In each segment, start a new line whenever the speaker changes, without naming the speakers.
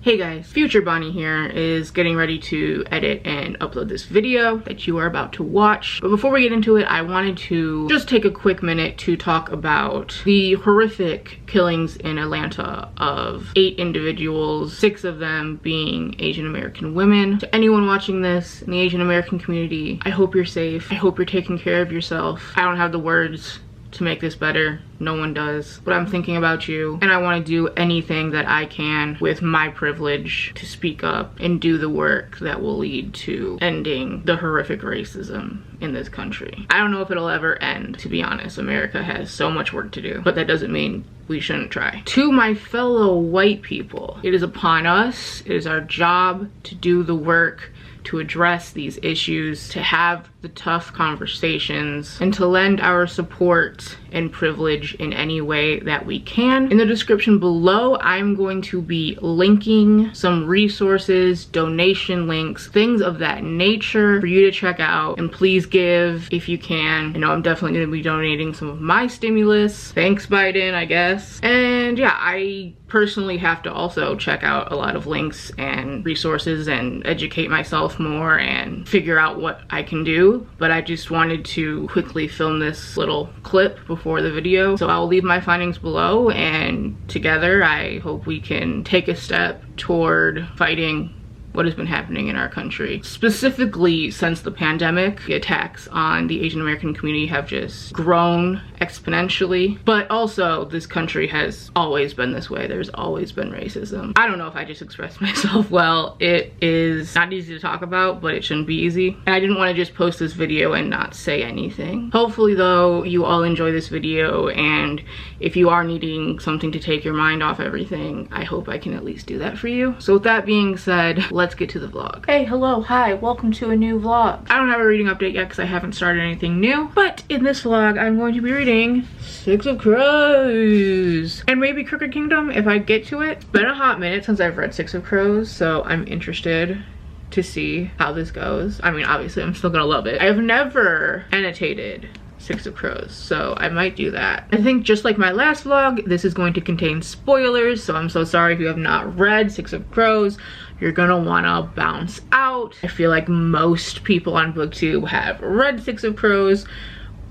Hey guys, Future Bonnie here is getting ready to edit and upload this video that you are about to watch. But before we get into it, I wanted to just take a quick minute to talk about the horrific killings in Atlanta of 8 individuals, 6 of them being Asian American women. To anyone watching this in the Asian American community, I hope you're safe. I hope you're taking care of yourself. I don't have the words to make this better. No one does. But I'm thinking about you, and I want to do anything that I can with my privilege to speak up and do the work that will lead to ending the horrific racism in this country. I don't know if it'll ever end, to be honest. America has so much work to do, but that doesn't mean we shouldn't try. To my fellow white people, it is upon us, it is our job to do the work, to address these issues, to have the tough conversations, and to lend our support and privilege in any way that we can. In the description below, I'm going to be linking some resources, donation links, things of that nature for you to check out, and please give if you can. I know I'm definitely gonna be donating some of my stimulus. Thanks, Biden, I guess. And yeah, I personally have to also check out a lot of links and resources and educate myself more and figure out what I can do. But I just wanted to quickly film this little clip before the video. So I'll leave my findings below, and together I hope we can take a step toward fighting what has been happening in our country. Specifically since the pandemic, the attacks on the Asian American community have just grown exponentially. But also, this country has always been this way. There's always been racism. I don't know if I just expressed myself well. It is not easy to talk about, but it shouldn't be easy. And I didn't want to just post this video and not say anything. Hopefully though, you all enjoy this video, and if you are needing something to take your mind off everything, I hope I can at least do that for you. So with that being said, let's get to the vlog. Hey, hello, hi, welcome to a new vlog. I don't have a reading update yet because I haven't started anything new, but in this vlog, I'm going to be reading Six of Crows and maybe Crooked Kingdom if I get to it. It's been a hot minute since I've read Six of Crows, so I'm interested to see how this goes. I mean, obviously, I'm still gonna love it. I have never annotated Six of Crows, so I might do that. I think just like my last vlog, this is going to contain spoilers, so I'm so sorry if you have not read Six of Crows. You're gonna wanna bounce out. I feel like most people on BookTube have read Six of Crows,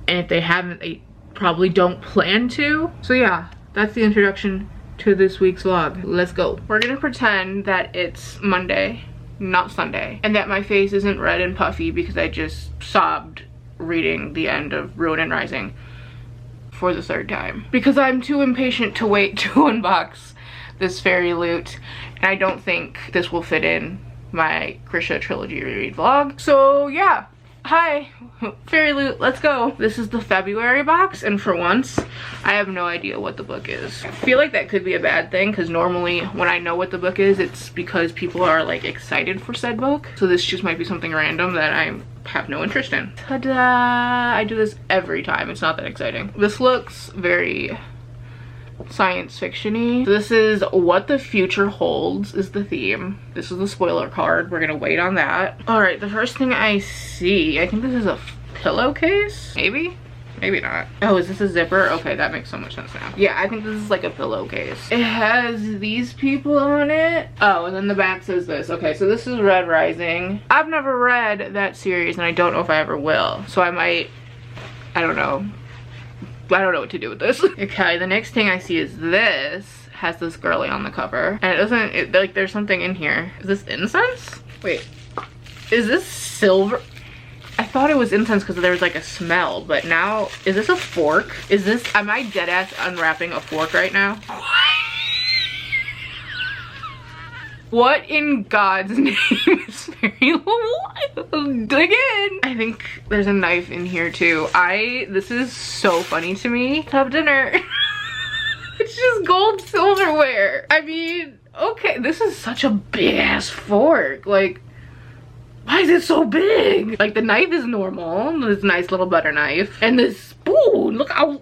and if they haven't, they probably don't plan to. So yeah, that's the introduction to this week's vlog. Let's go. We're gonna pretend that it's Monday, not Sunday, and that my face isn't red and puffy because I just sobbed reading the end of Ruin and Rising for the 3rd time. Because I'm too impatient to wait to unbox this fairy loot, and I don't think this will fit in my Krisha trilogy reread vlog. So yeah, hi, fairy loot, let's go. This is the February box, and for once, I have no idea what the book is. I feel like that could be a bad thing, because normally when I know what the book is, it's because people are like excited for said book. So this just might be something random that I have no interest in. Ta-da! I do this every time. It's not that exciting. This looks very science fiction-y. This is What the Future Holds is the theme. This is the spoiler card. We're gonna wait on that. All right, the first thing I see, I think this is a pillowcase, maybe? Maybe not. Oh, is this a zipper? Okay, that makes so much sense now. Yeah, I think this is like a pillowcase. It has these people on it. Oh, and then the back says this. Okay, so this is Red Rising. I've never read that series, and I don't know if I ever will. So I might, I don't know what to do with this. Okay, the next thing I see is this has this girly on the cover, and it doesn't, like, there's something in here. Is this incense? Wait, is this silver? I thought it was incense because there was like a smell, but now, is this a fork? Is this, am I dead ass unwrapping a fork right now? What in God's name is fairy loot? Dig in. I think there's a knife in here too. This is so funny to me. Have dinner. It's just gold silverware. I mean, okay, this is such a big ass fork. Like, why is it so big? Like, the knife is normal, this nice little butter knife, and this spoon, look how,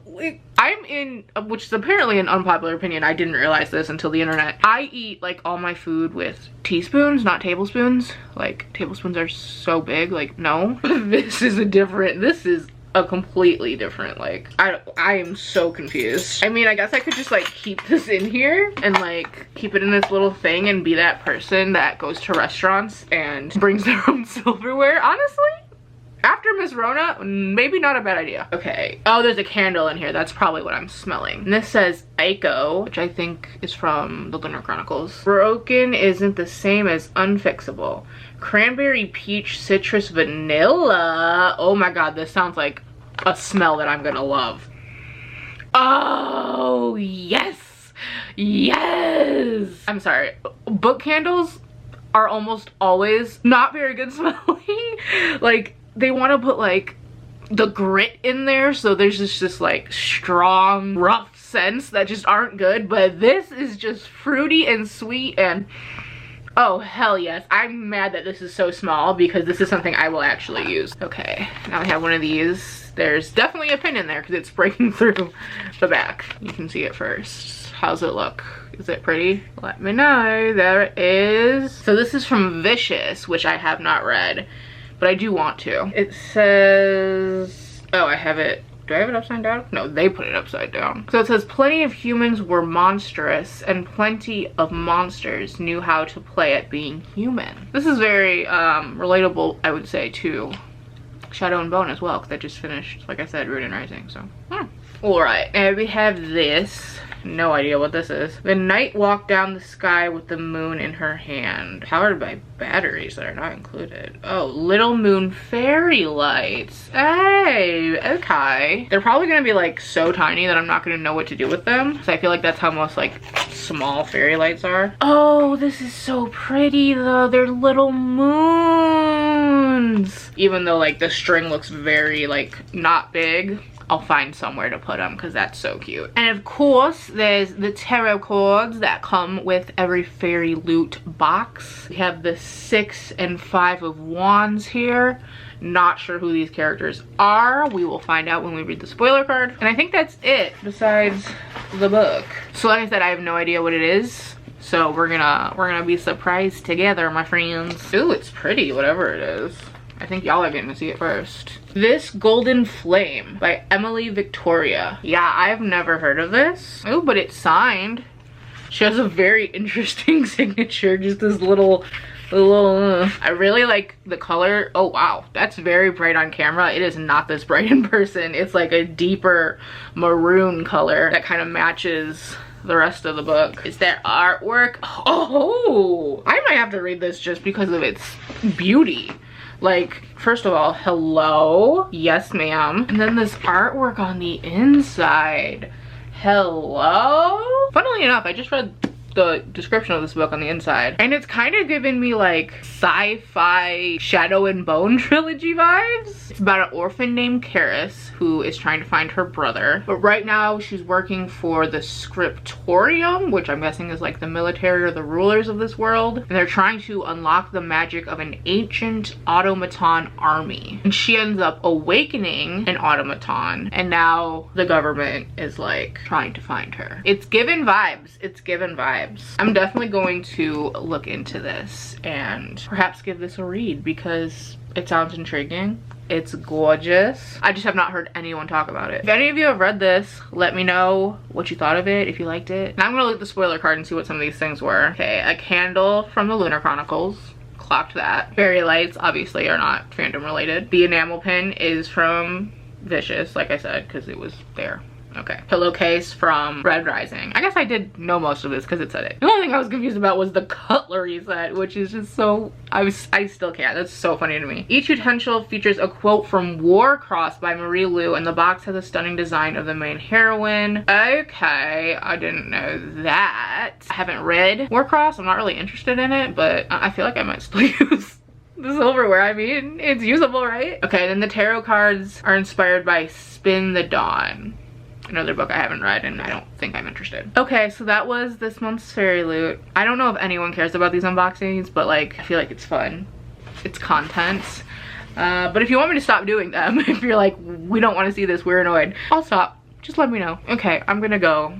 I'm in, which is apparently an unpopular opinion, I didn't realize this until the internet. I eat like all my food with teaspoons, not tablespoons. Like, tablespoons are so big, like, no. This is a different, this is a completely different, like, I am so confused. I mean, I guess I could just like keep this in here and like keep it in this little thing and be that person that goes to restaurants and brings their own silverware. Honestly, after Miss Rona, maybe not a bad idea. Okay. Oh, there's a candle in here. That's probably what I'm smelling. And this says Aiko, which I think is from the Lunar Chronicles. Broken isn't the same as unfixable. Cranberry, peach, citrus, vanilla. Oh my god, this sounds like a smell that I'm gonna love. Oh, yes. Yes. I'm sorry. Book candles are almost always not very good smelling. Like, they want to put like the grit in there, so there's just this like strong rough scents that just aren't good, but this is just fruity and sweet, and oh hell yes. I'm mad that this is so small because this is something I will actually use. Okay, now I have one of these. There's definitely a pin in there because it's breaking through the back. You can see it first. How's it look? Is it pretty? Let me know. There it is. So this is from Vicious, which I have not read, but I do want to. It says, oh, I have it. Do I have it upside down? No, they put it upside down. So it says, plenty of humans were monstrous and plenty of monsters knew how to play at being human. This is very relatable, I would say, to Shadow and Bone as well, because I just finished, like I said, Rune and Rising, so. All right, and we have this. No idea what this is. The night walked down the sky with the moon in her hand. Powered by batteries that are not included. Oh, little moon fairy lights. Hey, okay. They're probably gonna be like so tiny that I'm not gonna know what to do with them. So I feel like that's how most like small fairy lights are. Oh, this is so pretty though. They're little moons. Even though like the string looks very like not big, I'll find somewhere to put them because that's so cute. And of course, there's the tarot cards that come with every fairy loot box. We have the 6 and 5 of wands here. Not sure who these characters are. We will find out when we read the spoiler card. And I think that's it besides the book. So like I said, I have no idea what it is. So we're gonna be surprised together, my friends. Ooh, it's pretty, whatever it is. I think y'all are getting to see it first. This Golden Flame by Emily Victoria. Yeah, I've never heard of this. Oh, but it's signed. She has a very interesting signature. Just this little I really like the color. Oh wow, that's very bright on camera. It is not this bright in person. It's like a deeper maroon color that kind of matches the rest of the book. Is there artwork? Oh, I might have to read this just because of its beauty. Like, first of all, hello. Yes, ma'am. And then this artwork on the inside. Hello? Funnily enough, I just read the description of this book on the inside, and it's kind of giving me like sci-fi Shadow and Bone trilogy vibes. It's about an orphan named Karis who is trying to find her brother, but right now she's working for the Scriptorium, which I'm guessing is like the military or the rulers of this world, and they're trying to unlock the magic of an ancient automaton army, and she ends up awakening an automaton, and now the government is like trying to find her. It's given vibes. It's given vibes. I'm definitely going to look into this and perhaps give this a read because it sounds intriguing. It's gorgeous. I just have not heard anyone talk about it. If any of you have read this, let me know what you thought of it, if you liked it. Now I'm gonna look at the spoiler card and see what some of these things were. Okay, a candle from the Lunar Chronicles. Clocked that. Fairy lights obviously are not fandom related. The enamel pin is from Vicious, like I said, because it was there. Okay, pillowcase from Red Rising. I guess I did know most of this because it said it. The only thing I was confused about was the cutlery set, which is just so, I still can't. That's so funny to me. Each utensil features a quote from Warcross by Marie Lu, and the box has a stunning design of the main heroine. Okay, I didn't know that. I haven't read Warcross. I'm not really interested in it, but I feel like I might still use the silverware. I mean, it's usable, right? Okay, then the tarot cards are inspired by Spin the Dawn. Another book I haven't read and I don't think I'm interested. Okay, so that was this month's fairy loot. I don't know if anyone cares about these unboxings, but like, I feel like it's fun. It's content. But if you want me to stop doing them, if you're like, we don't want to see this, we're annoyed, I'll stop. Just let me know. Okay, I'm gonna go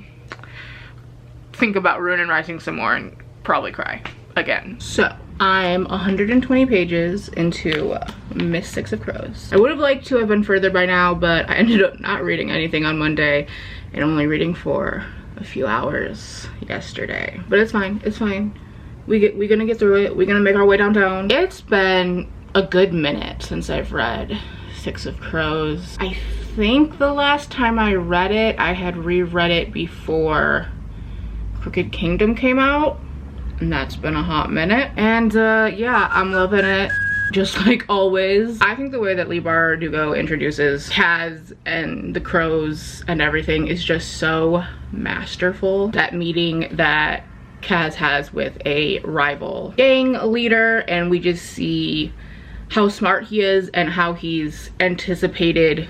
think about Rune and Rising some more and probably cry again. So, I'm 120 pages into Miss Six of Crows. I would have liked to have been further by now, but I ended up not reading anything on Monday and only reading for a few hours yesterday. But it's fine, it's fine. We're gonna get through it. We're gonna make our way downtown. It's been a good minute since I've read Six of Crows. I think the last time I read it, I had reread it before Crooked Kingdom came out, and that's been a hot minute. And yeah, I'm loving it, just like always. I think the way that Leigh Bardugo introduces Kaz and the crows and everything is just so masterful. That meeting that Kaz has with a rival gang leader, and we just see how smart he is and how he's anticipated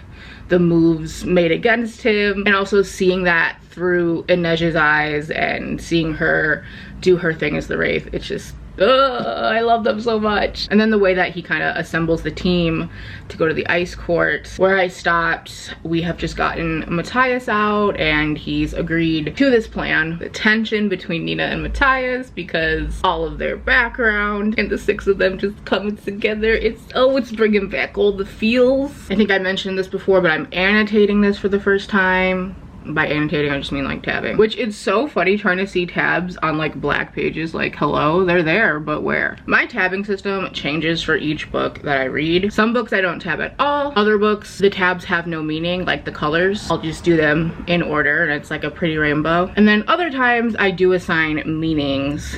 the moves made against him, and also seeing that through Inej's eyes and seeing her do her thing as the Wraith. It's just, I love them so much. And then the way that he kind of assembles the team to go to the ice court. Where I stopped, we have just gotten Matthias out and he's agreed to this plan. The tension between Nina and Matthias, because all of their background and the six of them just coming together, it's bringing back all the feels. I think I mentioned this before, but I'm annotating this for the first time. By annotating, I just mean like tabbing, which it's so funny trying to see tabs on like black pages. Like, hello, they're there, but where? My tabbing system changes for each book that I read. Some books I don't tab at all. Other books, the tabs have no meaning, like the colors. I'll just do them in order and it's like a pretty rainbow. And then other times I do assign meanings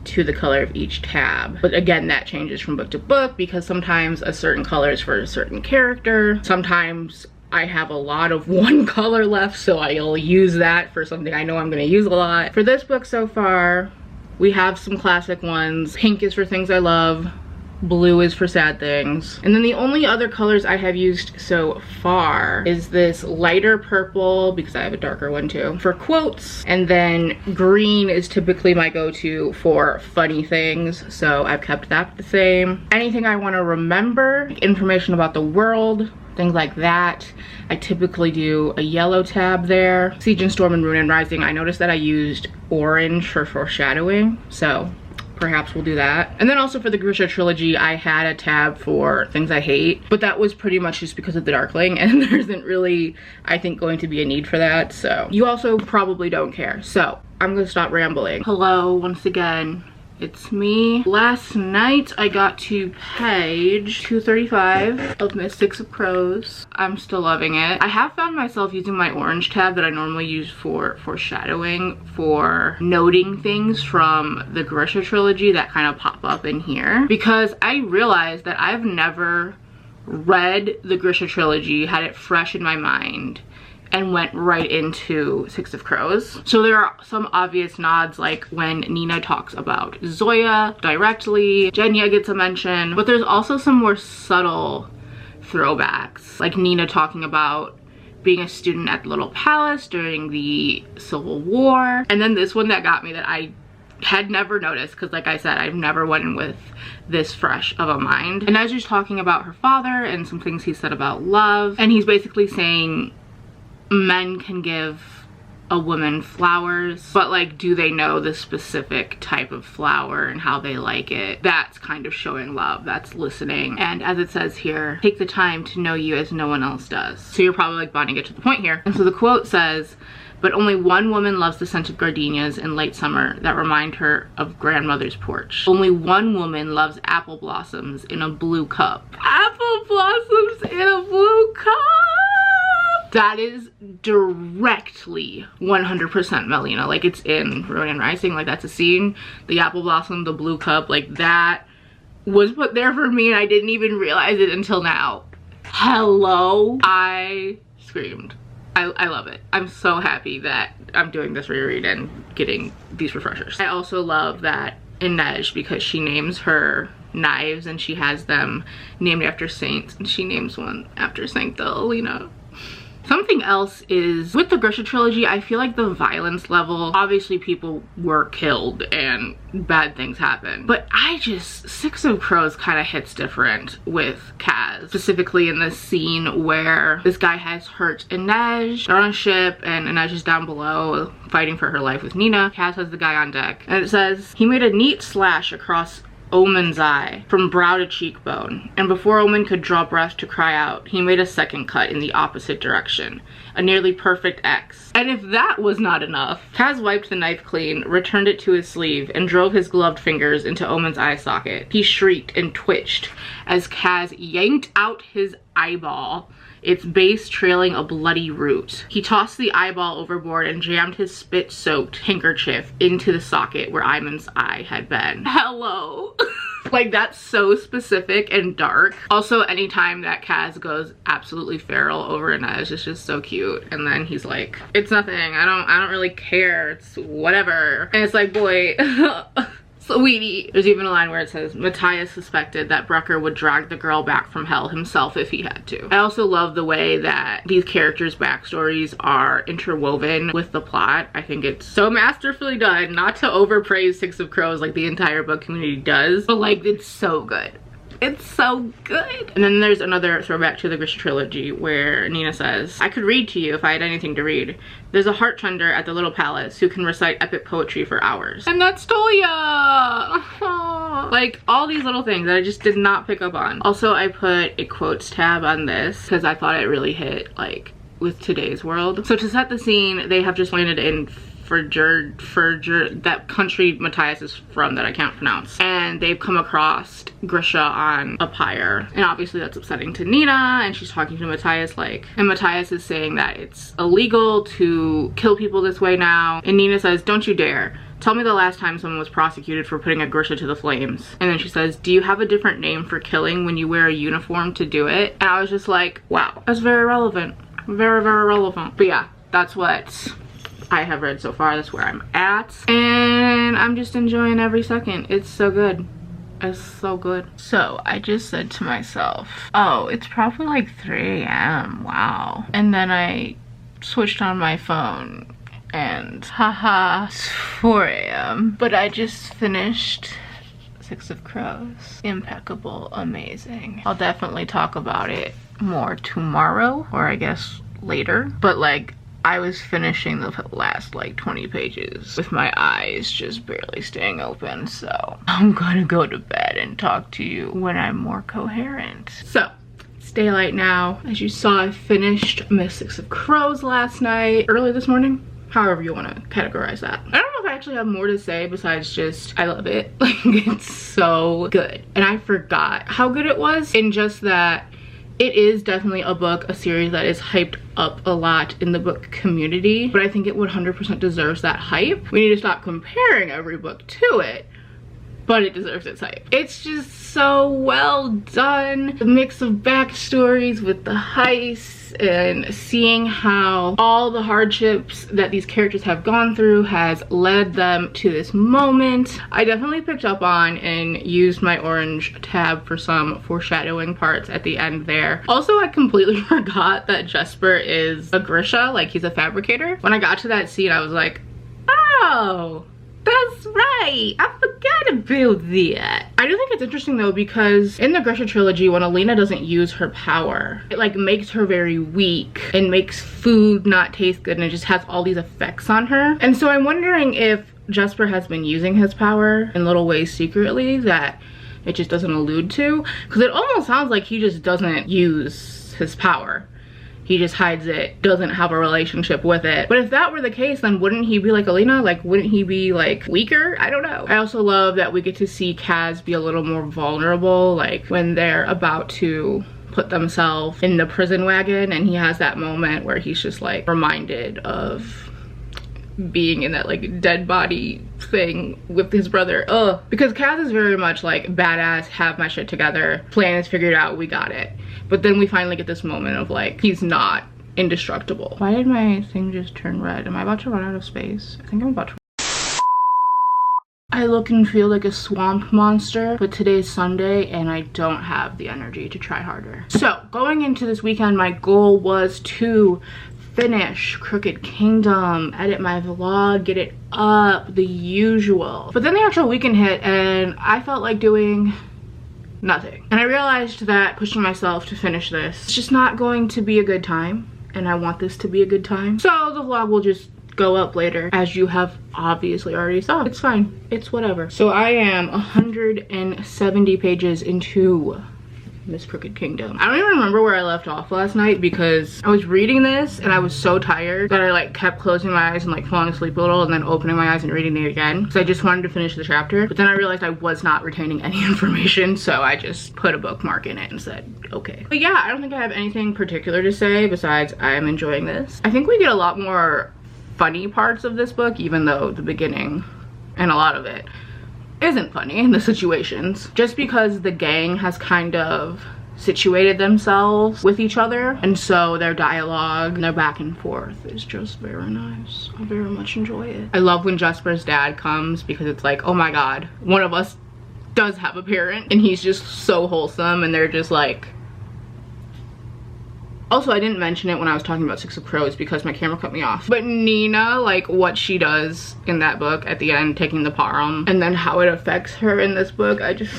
to the color of each tab. But again, that changes from book to book because sometimes a certain color is for a certain character. Sometimes I have a lot of one color left, so I'll use that for something I know I'm gonna use a lot. For this book so far, we have some classic ones. Pink is for things I love. Blue is for sad things. And then the only other colors I have used so far is this lighter purple, because I have a darker one too, for quotes. And then green is typically my go-to for funny things, so I've kept that the same. Anything I want to remember, information about the world, things like that, I typically do a yellow tab there. Siege and Storm and Rune and Rising, I noticed that I used orange for foreshadowing, so perhaps we'll do that. And then also for the Grisha trilogy, I had a tab for things I hate, but that was pretty much just because of the Darkling, and there isn't really, I think, going to be a need for that, so. You also probably don't care, so I'm gonna stop rambling. Hello, once again. It's me. Last night I got to page 235 of Miss Six of Crows. I'm still loving it. I have found myself using my orange tab that I normally use for foreshadowing, for noting things from the Grisha trilogy that kind of pop up in here, because I realized that I've never read the Grisha trilogy, had it fresh in my mind, and went right into Six of Crows. So there are some obvious nods, like when Nina talks about Zoya directly, Genya gets a mention, but there's also some more subtle throwbacks, like Nina talking about being a student at the Little Palace during the Civil War. And then this one that got me that I had never noticed, because like I said, I've never went in with this fresh of a mind. And as she's talking about her father and some things he said about love, and he's basically saying men can give a woman flowers, but like, do they know the specific type of flower and how they like it? That's kind of showing love, that's listening. And as it says here, take the time to know you as no one else does. So you're probably like wanting to get to the point here. And so the quote says, but only one woman loves the scent of gardenias in late summer that remind her of grandmother's porch. Only one woman loves apple blossoms in a blue cup. Apple blossoms in a blue cup! That is directly 100% Melina. Like, it's in Rune and Rising. Like, that's a scene. The apple blossom, the blue cup, like that was put there for me and I didn't even realize it until now. Hello? I screamed. I love it. I'm so happy that I'm doing this reread and getting these refreshers. I also love that Inej, because she names her knives and she has them named after saints, and she names one after Saint Elena. Something else is, with the Grisha trilogy, I feel like the violence level, obviously people were killed and bad things happened, but Six of Crows kind of hits different with Kaz, specifically in this scene where this guy has hurt Inej. They're on a ship and Inej is down below fighting for her life with Nina. Kaz has the guy on deck, and it says, he made a neat slash across Omen's eye from brow to cheekbone, and before Omen could draw breath to cry out, he made a second cut in the opposite direction, a nearly perfect X. And if that was not enough, Kaz wiped the knife clean, returned it to his sleeve, and drove his gloved fingers into Omen's eye socket. He shrieked and twitched as Kaz yanked out his eyeball, its base trailing a bloody root. He tossed the eyeball overboard and jammed his spit-soaked handkerchief into the socket where Ayman's eye had been. Hello. Like, that's so specific and dark. Also, anytime that Kaz goes absolutely feral over Inez, it's just so cute. And then he's like, it's nothing, I don't really care, it's whatever. And it's like, boy, sweetie. There's even a line where it says, Matthias suspected that Brucker would drag the girl back from hell himself if he had to. I also love the way that these characters' backstories are interwoven with the plot. I think it's so masterfully done. Not to overpraise Six of Crows like the entire book community does, but like, it's so good. It's so good. And then there's another throwback to the Grisha trilogy where Nina says, I could read to you if I had anything to read. There's a heart tender at the Little Palace who can recite epic poetry for hours. And that's Toya. Like, all these little things that I just did not pick up on. Also, I put a quotes tab on this because I thought it really hit like with today's world. So to set the scene, they have just landed in that country Matthias is from that I can't pronounce, and they've come across Grisha on a pyre, and obviously that's upsetting to Nina, and she's talking to Matthias like, and Matthias is saying that it's illegal to kill people this way now, and Nina says, don't you dare. Tell me the last time someone was prosecuted for putting a Grisha to the flames. And then she says, do you have a different name for killing when you wear a uniform to do it? And I was just like, wow, that's very relevant. Very, very relevant. But yeah, that's what I have read so far. That's where I'm at, and I'm just enjoying every second. It's so good. It's so good. So I just said to myself, oh, it's probably like 3 a.m. wow. And then I switched on my phone and haha, it's 4 a.m. but I just finished Six of Crows. Impeccable, amazing. I'll definitely talk about it more tomorrow, or I guess later, but like, I was finishing the last like 20 pages with my eyes just barely staying open, so I'm gonna go to bed and talk to you when I'm more coherent. So, it's daylight now. As you saw, I finished Miss Six of Crows last night, early this morning, however you want to categorize that. I don't know if I actually have more to say besides just, I love it. Like, it's so good. And I forgot how good it was in just that it is definitely a book, a series that is hyped up a lot in the book community, but I think it 100% deserves that hype. We need to stop comparing every book to it, but it deserves its hype. It's just so well done. The mix of backstories with the heists and seeing how all the hardships that these characters have gone through has led them to this moment. I definitely picked up on and used my orange tab for some foreshadowing parts at the end there. Also, I completely forgot that Jesper is a Grisha, like he's a fabricator. When I got to that scene, I was like, oh, that's right, I forgot about that. I do think it's interesting though, because in the Grisha trilogy, when Alina doesn't use her power, it like makes her very weak and makes food not taste good, and it just has all these effects on her. And so I'm wondering if Jesper has been using his power in little ways secretly that it just doesn't allude to, because it almost sounds like he just doesn't use his power. He just hides it, doesn't have a relationship with it. But if that were the case, then wouldn't he be like Alina? Like, wouldn't he be like weaker? I don't know. I also love that we get to see Kaz be a little more vulnerable, like when they're about to put themselves in the prison wagon, and he has that moment where he's just like reminded of being in that like dead body thing with his brother. Ugh. Because Kaz is very much like badass, have my shit together, plan is figured out, we got it. But then we finally get this moment of like, he's not indestructible. Why did my thing just turn red? Am I about to run out of space? I think I'm about to. I look and feel like a swamp monster, but today's Sunday and I don't have the energy to try harder. So going into this weekend, my goal was to finish Crooked Kingdom, edit my vlog, get it up, the usual. But then the actual weekend hit and I felt like doing nothing. And I realized that pushing myself to finish this is just not going to be a good time, and I want this to be a good time. So the vlog will just go up later, as you have obviously already saw. It's fine, it's whatever. So I am 170 pages into Miss Crooked Kingdom. I don't even remember where I left off last night because I was reading this and I was so tired that I like kept closing my eyes and like falling asleep a little and then opening my eyes and reading it again because I just wanted to finish the chapter. But then I realized I was not retaining any information, so I just put a bookmark in it and said okay. But yeah, I don't think I have anything particular to say besides I'm enjoying this. I think we get a lot more funny parts of this book, even though the beginning and a lot of it isn't funny in the situations, just because the gang has kind of situated themselves with each other, and so their dialogue and their back and forth is just very nice. I very much enjoy it. I love when Jesper's dad comes because it's like, oh my god, one of us does have a parent, and he's just so wholesome, and they're just like. Also, I didn't mention it when I was talking about Six of Crows because my camera cut me off. But Nina, like what she does in that book at the end, taking the parum, and then how it affects her in this book, I just,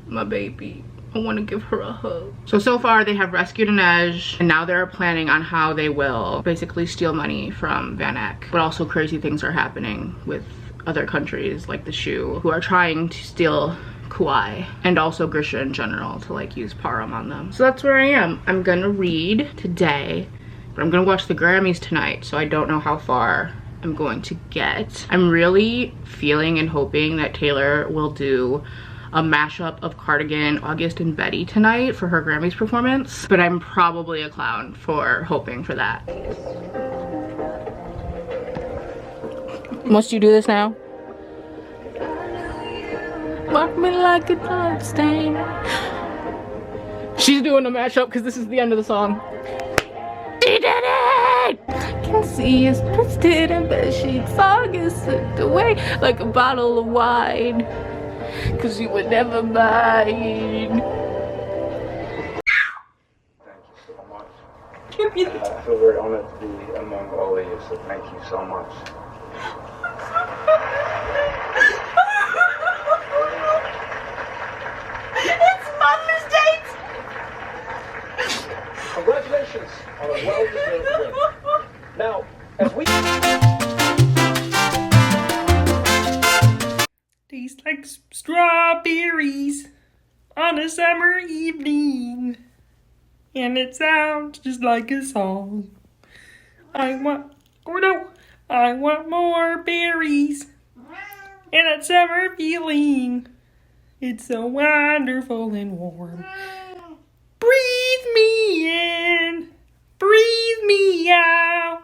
my baby, I want to give her a hug. So far they have rescued Inej, and now they're planning on how they will basically steal money from Van Eck. But also crazy things are happening with other countries like the Shu, who are trying to steal Kauai and also Grisha in general to like use parum on them. So that's where I am. I'm gonna read today, but I'm gonna watch the Grammys tonight, so I don't know how far I'm going to get. I'm really feeling and hoping that Taylor will do a mashup of Cardigan, August, and Betty tonight for her Grammys performance, but I'm probably a clown for hoping for that. Must you do this now? Mark me like a bloodstain. She's doing a mashup because this is the end of the song. She did it! I can see his twisted and bedsheets. August slipped away like a bottle of wine. Cause you were never mine.
Thank you so much. I feel very honored to be among all of you, so thank you so much. Congratulations on a well-deserved win. Now, as we
taste like strawberries on a summer evening, and it sounds just like a song. I want more berries and that summer feeling. It's so wonderful and warm. Breathe me in, breathe me out.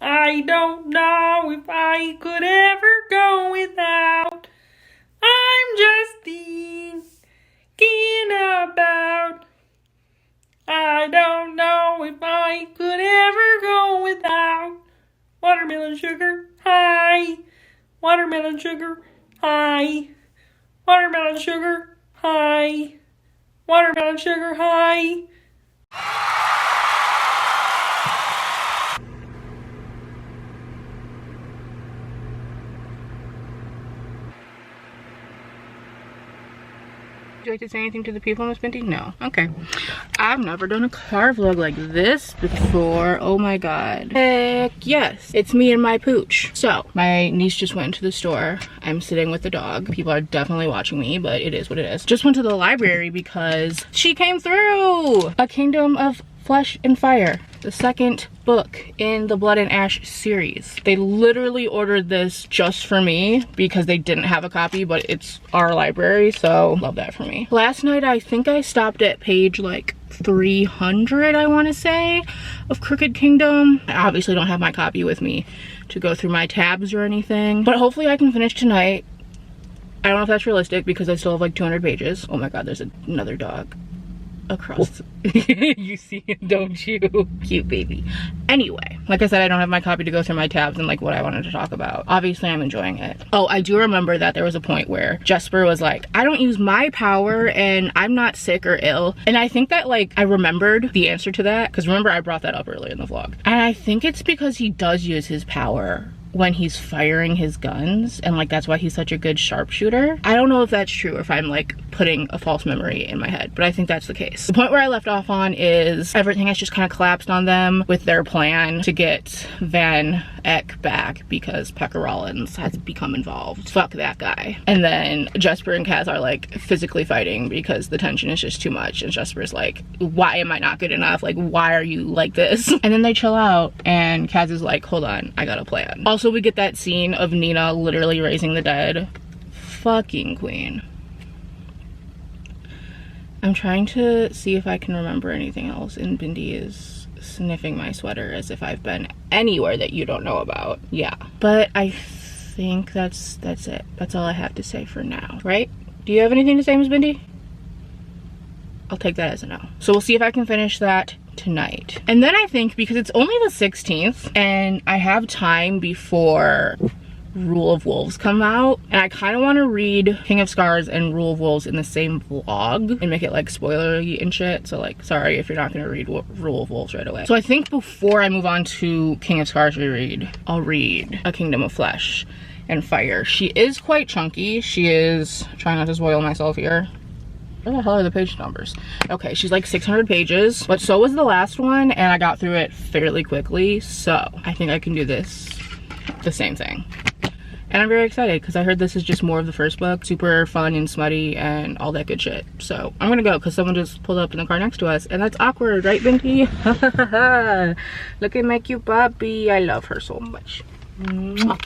I don't know if I could ever go without. I'm just thinking about. I don't know if I could ever go without. Watermelon sugar high. Watermelon sugar high. Watermelon sugar high. Watermelon sugar high.
Would you like to say anything to the people, Miss Binti? No. Okay. I've never done a car vlog like this before. Oh my god. Heck yes. It's me and my pooch. So, my niece just went to the store. I'm sitting with the dog. People are definitely watching me, but it is what it is. Just went to the library because she came through! A Kingdom of Flesh and Fire, the second book in the Blood and Ash series. They literally ordered this just for me because they didn't have a copy, but it's our library, so love that for me. Last night, I think I stopped at page like 300, I want to say, of Crooked Kingdom. I obviously don't have my copy with me to go through my tabs or anything, but hopefully I can finish tonight. I don't know if that's realistic because I still have like 200 pages. Oh my god, there's another dog across. You see him, don't you? Cute baby. Anyway, like I said, I don't have my copy to go through my tabs and like what I wanted to talk about. Obviously, I'm enjoying it. Oh, I do remember that there was a point where Jesper was like, I don't use my power and I'm not sick or ill. And I think that like I remembered the answer to that because remember I brought that up earlier in the vlog. And I think it's because he does use his power when he's firing his guns, and like that's why he's such a good sharpshooter. I don't know if that's true or if I'm like putting a false memory in my head, but I think that's the case. The point where I left off on is everything has just kind of collapsed on them with their plan to get Van Ek back because Pekka Rollins has become involved. Fuck that guy. And then Jesper and Kaz are like physically fighting because the tension is just too much, and Jesper's like, why am I not good enough? Like, why are you like this? And then they chill out and Kaz is like, hold on, I got a plan. Also, we get that scene of Nina literally raising the dead. Fucking queen. I'm trying to see if I can remember anything else, and Bindi is sniffing my sweater as if I've been anywhere that you don't know about. Yeah, but I think that's it. That's all I have to say for now, right? Do you have anything to say, Ms. Bindi? I'll take that as a no. So we'll see if I can finish that tonight. And then I think, because it's only the 16th and I have time before Rule of Wolves come out, and I kind of want to read King of Scars and Rule of Wolves in the same vlog and make it like spoilery and shit, so like sorry if you're not going to read Rule of Wolves right away. So I think before I move on to King of Scars reread, I'll read A Kingdom of Flesh and Fire. She is quite chunky. She is, trying not to spoil myself here, where the hell are the page numbers? Okay, she's like 600 pages, but so was the last one, and I got through it fairly quickly, so I think I can do this the same thing. And I'm very excited because I heard this is just more of the first book, super fun and smutty and all that good shit. So I'm gonna go because someone just pulled up in the car next to us, and that's awkward, right, Binky? Look at my cute puppy. I love her so much. Mwah.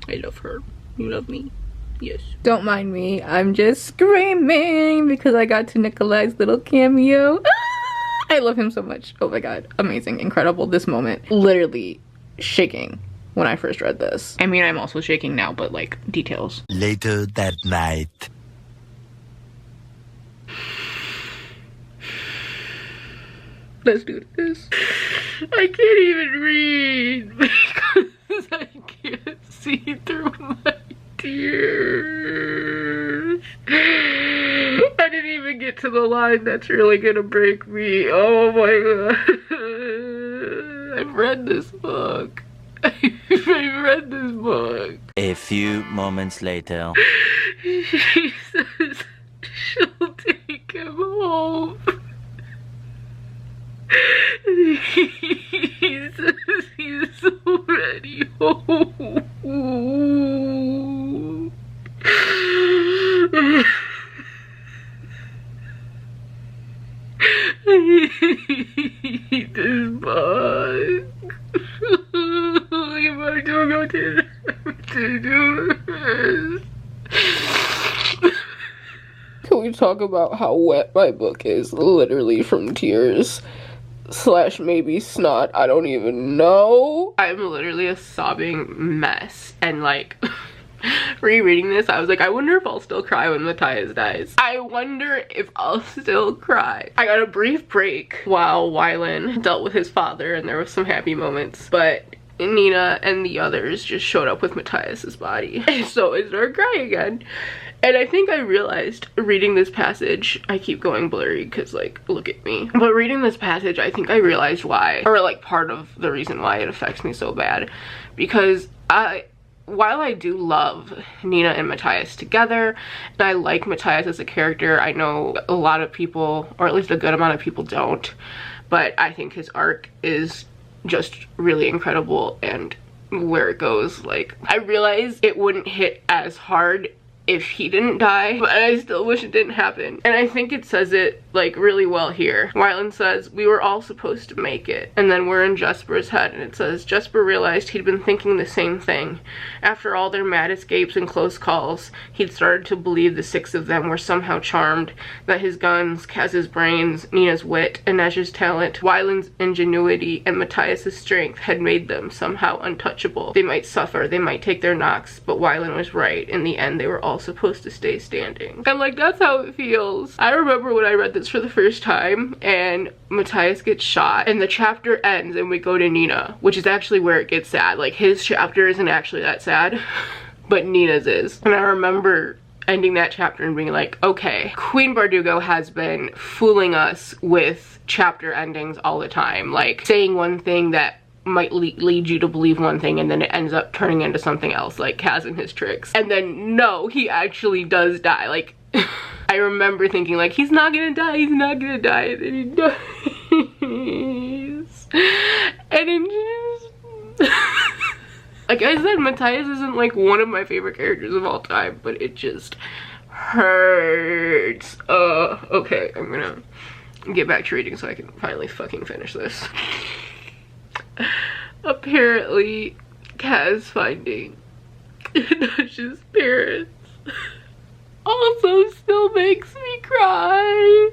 I love her. You love me? Yes. Don't mind me. I'm just screaming because I got to Nikolai's little cameo. I love him so much. Oh my god. Amazing. Incredible. This moment. Literally shaking when I first read this. I mean, I'm also shaking now, but like details.
Later that night.
Let's do this. I can't even read because I can't see through my tears. I didn't even get to the line that's really gonna break me. Oh my god. I've read this book. I've read this book.
A few moments later.
She says she'll take him home. He says he's already home. I hate this book. If I don't go to do this. Can we talk about how wet my book is? Literally from tears. / maybe snot, I don't even know. I'm literally a sobbing mess, and like rereading this, I was like, I wonder if I'll still cry when Matthias dies. I wonder if I'll still cry. I got a brief break while Wylan dealt with his father, and there was some happy moments, but Nina and the others just showed up with Matthias's body, and so I started crying again. And I think I realized reading this passage, I keep going blurry because like, look at me. But reading this passage, I think I realized why, or like part of the reason why it affects me so bad. Because while I do love Nina and Matthias together, and I like Matthias as a character, I know a lot of people, or at least a good amount of people don't, but I think his arc is just really incredible, and where it goes, like, I realize it wouldn't hit as hard if he didn't die, but I still wish it didn't happen. And I think it says it like really well here. Wylan says, we were all supposed to make it. And then we're in Jesper's head, and it says, Jesper realized he'd been thinking the same thing. After all their mad escapes and close calls, he'd started to believe the 6 of them were somehow charmed, that his guns, Kaz's brains, Nina's wit, Inej's talent, Wylan's ingenuity, and Matthias's strength had made them somehow untouchable. They might suffer, they might take their knocks, but Wylan was right. In the end, they were all supposed to stay standing. And like, that's how it feels. I remember when I read this for the first time and Matthias gets shot and the chapter ends and we go to Nina, which is actually where it gets sad. Like, his chapter isn't actually that sad, but Nina's is. And I remember ending that chapter and being like, okay, Queen Bardugo has been fooling us with chapter endings all the time, like saying one thing that might lead you to believe one thing and then it ends up turning into something else, like Kaz and his tricks. And then no, he actually does die. Like, I remember thinking like, he's not gonna die, he's not gonna die, and then he dies. And it just like I said, Matthias isn't like one of my favorite characters of all time, but it just hurts. Okay, I'm gonna get back to reading so I can finally fucking finish this. Apparently, Kaz finding Inash's parents also still makes me cry.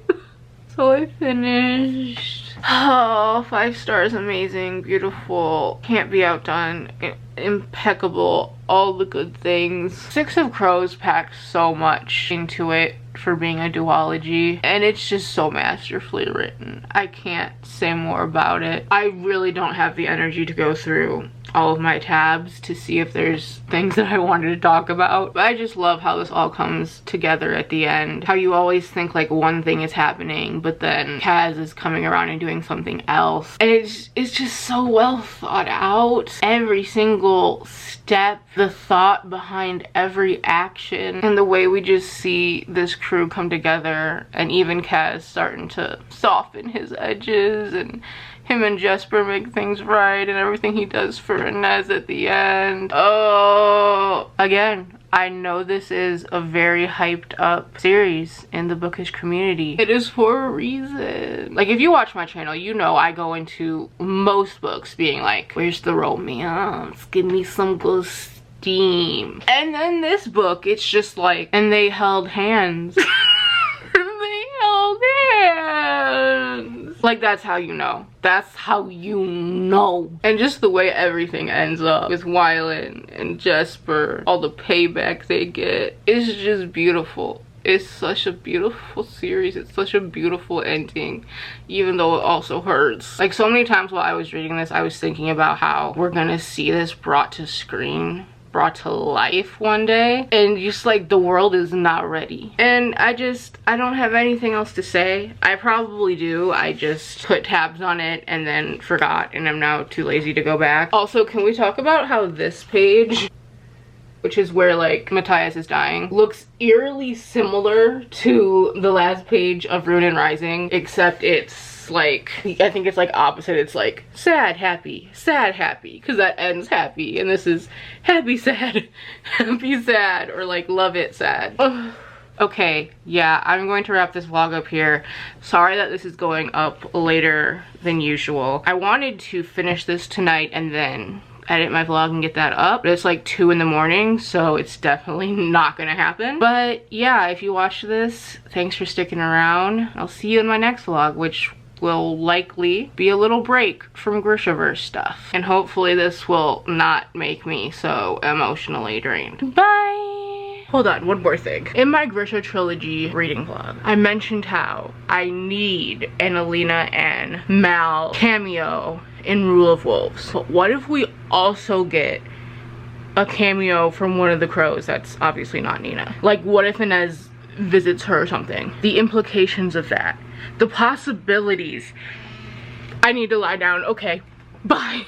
So I finished. Oh, 5 stars, amazing, beautiful, can't be outdone, impeccable, all the good things. Six of Crows packs so much into it for being a duology, and it's just so masterfully written. I can't say more about it. I really don't have the energy to go through all of my tabs to see if there's things that I wanted to talk about, but I just love how this all comes together at the end. How you always think like one thing is happening, but then Kaz is coming around and doing something else, and it's just so well thought out. Every single step, the thought behind every action, and the way we just see this crew come together, and even Kaz starting to soften his edges, and him and Jesper make things right, and everything he does for Inez at the end. Oh, again, I know this is a very hyped up series in the bookish community. It is for a reason. Like, if you watch my channel, you know I go into most books being like, where's the romance? Give me some good steam. And then this book, it's just like, and they held hands. They held hands. Like, that's how you know. That's how you know. And just the way everything ends up with Wylan and Jesper, all the payback they get, it's just beautiful. It's such a beautiful series. It's such a beautiful ending, even though it also hurts. Like, so many times while I was reading this, I was thinking about how we're gonna see this brought to screen, brought to life one day, and just like the world is not ready. And I don't have anything else to say. I probably do, I just put tabs on it and then forgot, and I'm now too lazy to go back. Also, can we talk about how this page, which is where like Matthias is dying, looks eerily similar to the last page of Rune and Rising, except it's like, I think it's like opposite. It's like sad, happy, because that ends happy, and this is happy, sad, happy, sad, or like love it, sad. Ugh. Okay, yeah, I'm going to wrap this vlog up here. Sorry that this is going up later than usual. I wanted to finish this tonight and then edit my vlog and get that up, but it's like 2 in the morning, so it's definitely not gonna happen. But yeah, if you watched this, thanks for sticking around. I'll see you in my next vlog, which will likely be a little break from Grishaverse stuff, and hopefully this will not make me so emotionally drained. Bye! Hold on, one more thing. In my Grisha trilogy reading vlog, I mentioned how I need an Alina and Mal cameo in Rule of Wolves. But what if we also get a cameo from one of the crows that's obviously not Nina? Like, what if Inez visits her or something? The implications of that. The possibilities. I need to lie down. Okay, bye.